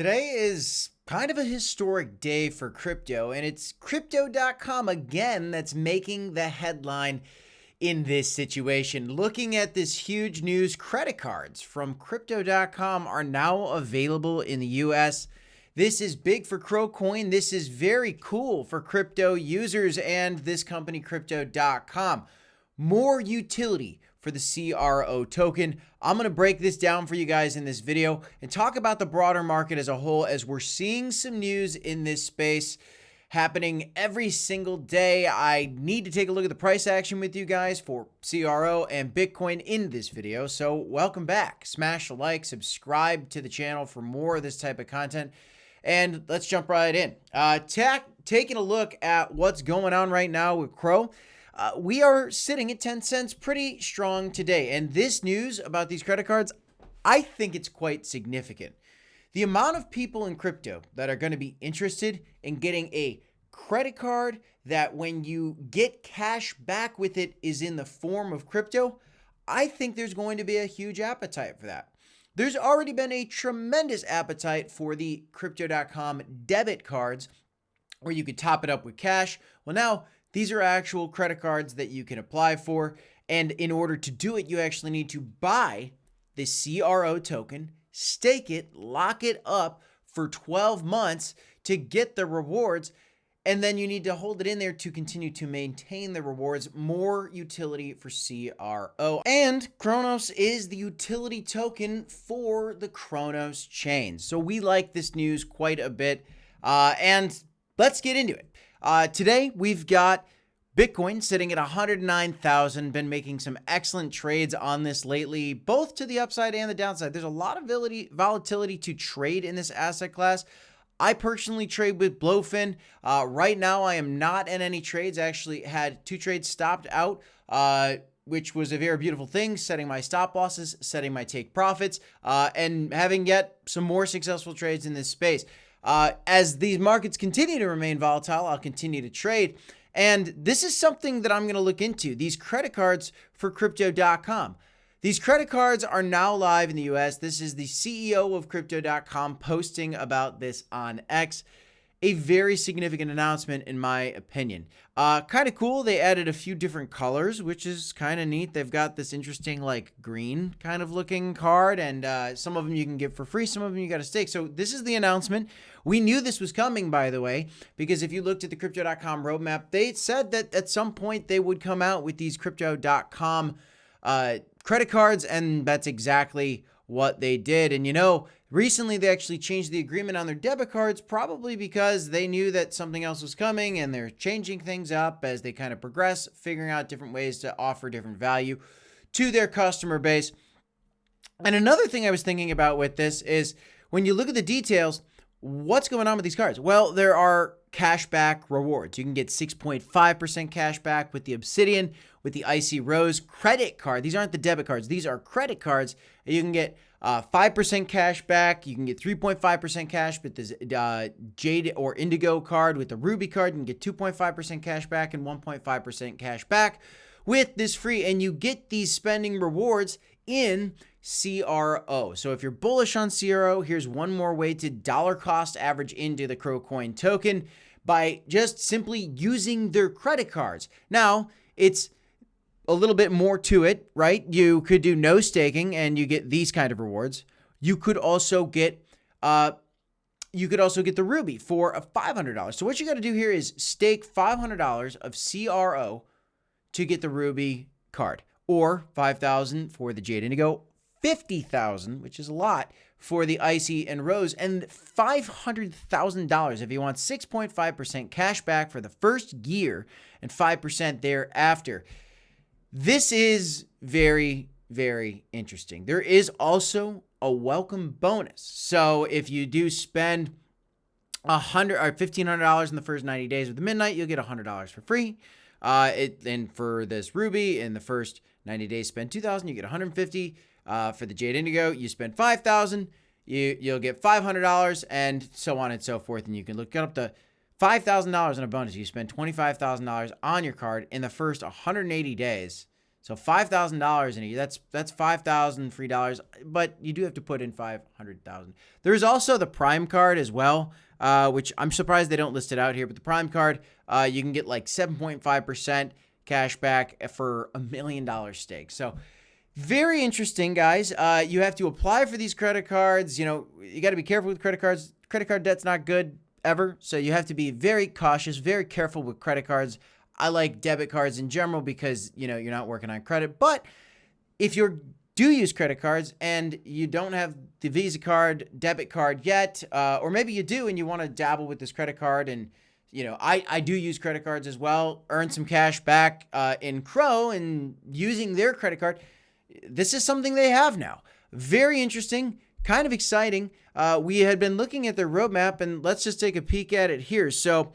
Today is kind of a historic day for crypto, and it's Crypto.com again that's making the headline in this situation. Looking at this huge news, credit cards from Crypto.com are now available in the US. This is big for Crocoin. This is very cool for crypto users and this company, Crypto.com. More utility for the CRO token. I'm going to break this down for you guys in this video and talk about the broader market as a whole, as we're seeing some news in this space happening every single day. I need to take a look at the price action with you guys for CRO and Bitcoin in this video. So welcome back. Smash a like, subscribe to the channel for more of this type of content. And let's jump right in. Taking a look at what's going on right now with CRO. We are sitting at 10 cents pretty strong today. And this news about these credit cards, I think it's quite significant. The amount of people in crypto that are going to be interested in getting a credit card that when you get cash back with it is in the form of crypto, I think there's going to be a huge appetite for that. There's already been a tremendous appetite for the Crypto.com debit cards where you could top it up with cash. Well, now these are actual credit cards that you can apply for. And in order to do it, you actually need to buy the CRO token, stake it, lock it up for 12 months to get the rewards. And then you need to hold it in there to continue to maintain the rewards. More utility for CRO. And Cronos is the utility token for the Cronos chain. So we like this news quite a bit. And let's get into it. Today, we've got Bitcoin sitting at 109,000, been making some excellent trades on this lately, both to the upside and the downside. There's a lot of volatility to trade in this asset class. I personally trade with Blowfin. Right now, I am not in any trades. I actually had 2 trades stopped out, which was a very beautiful thing, setting my stop losses, setting my take profits, and having yet some more successful trades in this space. As these markets continue to remain volatile, I'll continue to trade. And this is something that I'm going to look into, these credit cards for Crypto.com. These credit cards are now live in the US. This is the CEO of Crypto.com posting about this on X. A very significant announcement in my opinion. Kind of cool. They added a few different colors, which is kind of neat. They've got this interesting like green kind of looking card, and some of them you can get for free. Some of them you got to stake. So this is the announcement. We knew this was coming, by the way, because if you looked at the Crypto.com roadmap, they said that at some point they would come out with these Crypto.com credit cards, and that's exactly what they did. And you know, recently they actually changed the agreement on their debit cards, probably because they knew that something else was coming, and they're changing things up as they kind of progress, figuring out different ways to offer different value to their customer base. And another thing I was thinking about with this is when you look at the details, what's going on with these cards? Well, there are cashback rewards. You can get 6.5% cash back with the Obsidian, with the Icy Rose credit card. These aren't the debit cards. These are credit cards. You can get 5% cash back. You can get 3.5% cash with this Jade or Indigo card. With the Ruby card, you can get 2.5% cash back and 1.5% cash back with this free. And you get these spending rewards in CRO. So if you're bullish on CRO, here's one more way to dollar cost average into the Crocoin token by just simply using their credit cards. Now, it's a little bit more to it, right? You could do no staking and you get these kind of rewards. You could also get the Ruby for a $500. So what you got to do here is stake $500 of CRO to get the Ruby card, or $5,000 for the Jade Indigo, $50,000, which is a lot, for the Icy and Rose, and $500,000 if you want 6.5% cash back for the first year and 5% thereafter. This is very, very interesting. There is also a welcome bonus. So if you do spend $100 or $1,500 in the first 90 days of the midnight, you'll get $100 for free. And for this Ruby, in the first 90 days, spend $2,000, you get $150. For the Jade Indigo, you spend $5,000, you'll get $500, and so on and so forth. And you can look up to $5,000 in a bonus. You spend $25,000 on your card in the first 180 days. So $5,000 in a year, that's $5,000 free dollars, but you do have to put in 500,000. There's also the Prime card as well, which I'm surprised they don't list it out here, but the Prime card, you can get like 7.5% cash back for $1 million stake. So very interesting, guys. You have to apply for these credit cards. You know, you got to be careful with credit cards. Credit card debt's not good ever. So you have to be very cautious, very careful with credit cards. I like debit cards in general because, you know, you're not working on credit. But if you do use credit cards and you don't have the Visa card, debit card yet, or maybe you do and you want to dabble with this credit card, and, you know, I do use credit cards as well, earn some cash back in CRO and using their credit card. This is something they have now. Very interesting, kind of exciting. We had been looking at their roadmap, and let's just take a peek at it here. So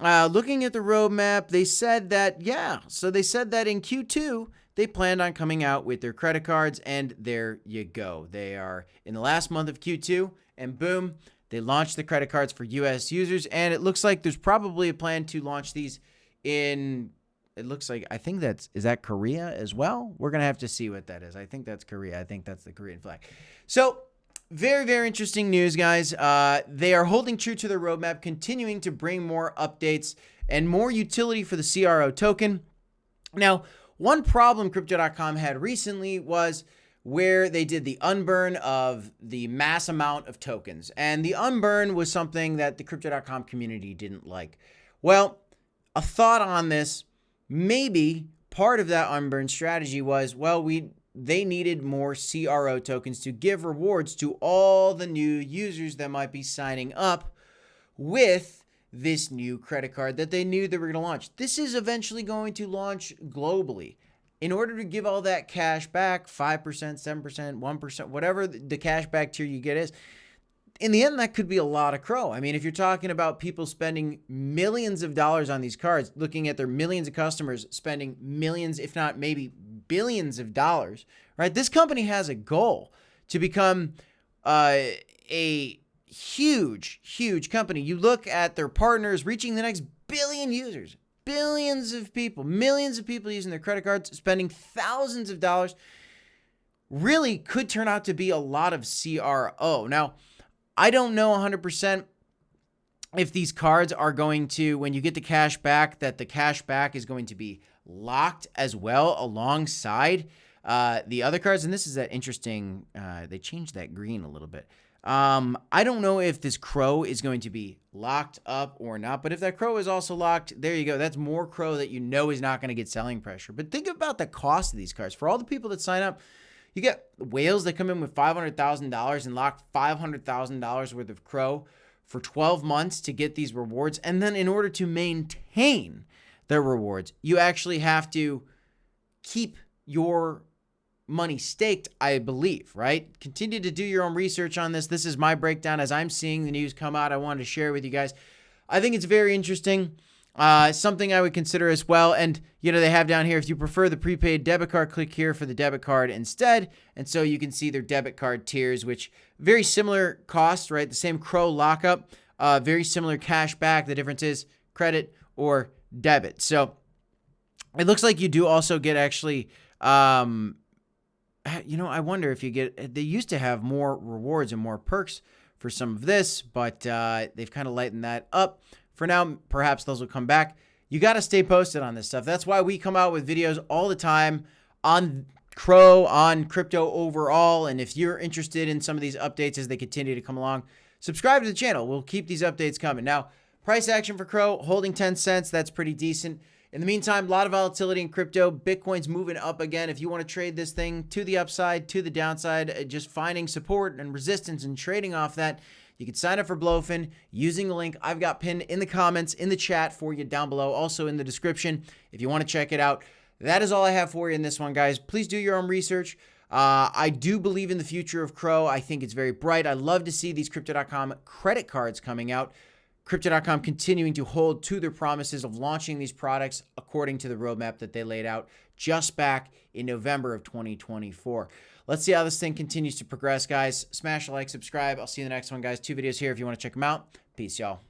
looking at the roadmap, they said that, they said that in Q2, they planned on coming out with their credit cards, and there you go. They are in the last month of Q2, and boom, they launched the credit cards for US users, and it looks like there's probably a plan to launch these in, it looks like, I think is that Korea as well? We're going to have to see what that is. I think that's Korea. I think that's the Korean flag. So very, very interesting news, guys. They are holding true to their roadmap, continuing to bring more updates and more utility for the CRO token. Now, one problem Crypto.com had recently was where they did the unburn of the mass amount of tokens. And the unburn was something that the Crypto.com community didn't like. Well, a thought on this, maybe part of that unburn strategy was, well, they needed more CRO tokens to give rewards to all the new users that might be signing up with this new credit card that they knew they were going to launch. This is eventually going to launch globally. In order to give all that cash back, 5%, 7%, 1%, whatever the cash back tier you get is, in the end, that could be a lot of CRO. I mean, if you're talking about people spending millions of dollars on these cards, looking at their millions of customers spending millions, if not maybe billions of dollars, right? This company has a goal to become a huge, huge company. You look at their partners reaching the next billion users, billions of people, millions of people using their credit cards, spending thousands of dollars, really could turn out to be a lot of CRO. Now, I don't know 100% if these cards are going to, when you get the cash back, that the cash back is going to be locked as well alongside the other cards. And this is that interesting, they changed that green a little bit. I don't know if this CRO is going to be locked up or not, but if that CRO is also locked, there you go. That's more CRO that you know is not going to get selling pressure. But think about the cost of these cards. For all the people that sign up, you get whales that come in with $500,000 and lock $500,000 worth of CRO for 12 months to get these rewards. And then in order to maintain their rewards, you actually have to keep your money staked, I believe, right? Continue to do your own research on this. This is my breakdown as I'm seeing the news come out. I wanted to share with you guys. I think it's very interesting. Something I would consider as well. And, you know, they have down here, if you prefer the prepaid debit card, click here for the debit card instead. And so you can see their debit card tiers, which very similar costs, right? The same CRO lockup, very similar cash back. The difference is credit or debit. So it looks like you do also get actually, you know, I wonder if you get, they used to have more rewards and more perks for some of this, but they've kind of lightened that up. For now, perhaps those will come back. You got to stay posted on this stuff. That's why we come out with videos all the time on CRO, on crypto overall. And if you're interested in some of these updates as they continue to come along, subscribe to the channel. We'll keep these updates coming. Now, price action for CRO, holding 10 cents. That's pretty decent. In the meantime, a lot of volatility in crypto. Bitcoin's moving up again. If you want to trade this thing to the upside, to the downside, just finding support and resistance and trading off that, you can sign up for Blowfin using the link I've got pinned in the comments, in the chat for you down below, also in the description if you want to check it out. That is all I have for you in this one, guys. Please do your own research. I do believe in the future of CRO. I think it's very bright. I love to see these Crypto.com credit cards coming out. Crypto.com continuing to hold to their promises of launching these products according to the roadmap that they laid out just back in November of 2024. Let's see how this thing continues to progress, guys. Smash a like, subscribe. I'll see you in the next one, guys. 2 videos here if you want to check them out. Peace, y'all.